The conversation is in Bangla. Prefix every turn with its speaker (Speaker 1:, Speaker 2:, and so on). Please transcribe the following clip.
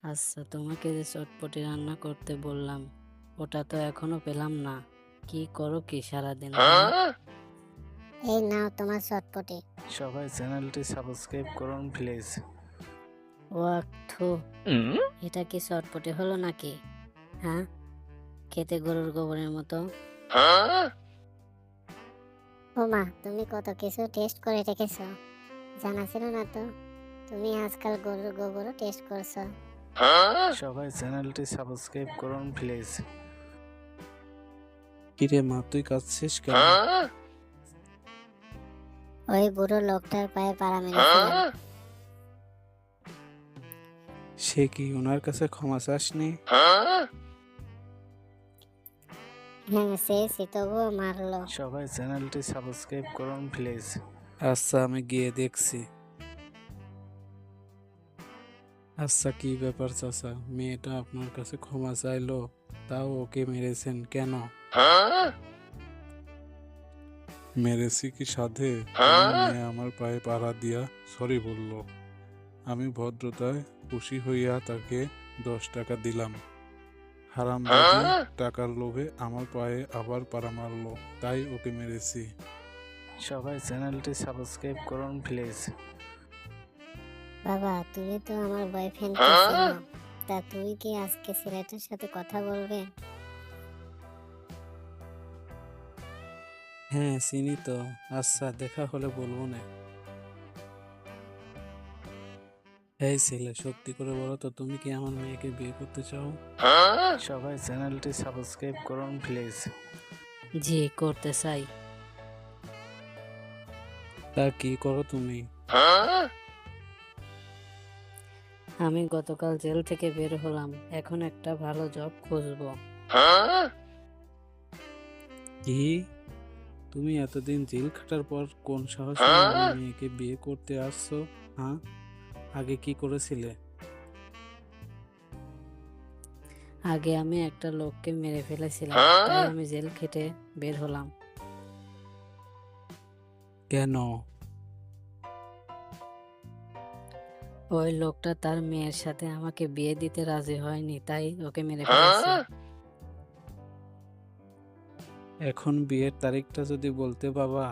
Speaker 1: আচ্ছা, তোমাকে যে চটপটি রান্না করতে বললাম ওটা তো এখনো পেলাম না। কি করো কি সারাদিন?
Speaker 2: এই নাও তোমার চটপটি।
Speaker 3: সবাই চ্যানেলটি সাবস্ক্রাইব করুন প্লিজ।
Speaker 1: ওয়াক্থু, এটা কি চটপটি হলো নাকি? হ্যাঁ, খেতে গরুর গোবরের মতো।
Speaker 2: ও মা, তুমি কত কিছু টেস্ট করে রেখেছো, জানা ছিল না তো। তুমি আজকাল গরুর গোবরও টেস্ট করছো।
Speaker 3: সবাই চ্যানেলটি সাবস্ক্রাইব করুন প্লিজ।
Speaker 4: কিরে মা, তুই কাঁদছিস কেন?
Speaker 2: ওই বুড়ো লোকটার পায়ে পাড়া মেরেছিলাম।
Speaker 4: সে কি ওনার কাছে ক্ষমা চাসনি?
Speaker 2: হ্যাঁ, সে তবুও মারলো।
Speaker 3: সবাই চ্যানেলটি সাবস্ক্রাইব করুন প্লিজ।
Speaker 4: আচ্ছা, আমি গিয়ে দেখছি। আচ্ছা, কি ব্যাপার চাচা, মেয়েটা আপনার কাছে ক্ষমা চাইলো, তাও ওকে মেরেছেন কেন? মেরেছি কি সাধে? তোমার মেয়ে আমার পায়ে পাড়া দিয়া সরি বলল। আমি ভদ্রতায় খুশি হইয়া তাকে 10 টাকা দিলাম। হারামজাদা টাকার লোভে আমার পায়ে আবার পাড়া মারলো, তাই ওকে মেরেছি।
Speaker 3: সবাই চ্যানেলটি সাবস্ক্রাইব করুন প্লিজ।
Speaker 2: বাবা, তুমি তো আমার বয়ফ্রেন্ডকে চেনো, তা তুমি কি আজকে ছেলেটার সাথে কথা বলবে?
Speaker 4: হ্যাঁ, চিনি তো। আচ্ছা, দেখা হলে বলবো না। এই ছেলে, সত্যি করে বলো তো, তুমি কি আমার মেয়েকে বিয়ে করতে চাও?
Speaker 3: সবাই চ্যানেলটি সাবস্ক্রাইব করুন প্লিজ।
Speaker 1: জি, করতে চাই।
Speaker 4: তা কি করো তুমি?
Speaker 1: আমি গতকাল জেল থেকে বের হলাম, এখন একটা ভালো জব খুঁজবো।
Speaker 4: কি? তুমি এতদিন জেল খাটার পর কোন সাহসে আমার মেয়েকে বিয়ে করতে আসছো? হ্যাঁ, আগে কি করেছিলে?
Speaker 1: আগে আমি একটা লোককে মেরে ফেলেছিলাম, তাই আমি জেল খেটে বের হলাম।
Speaker 4: কেন?
Speaker 1: ওই লোকটা তার মেয়ের সাথে আমাকে বিয়ে দিতে রাজি হয়নি, তাই ওকে মেরে ফেলেছি।
Speaker 4: এখন বিয়ের তারিখটা যদি বলতে বাবা।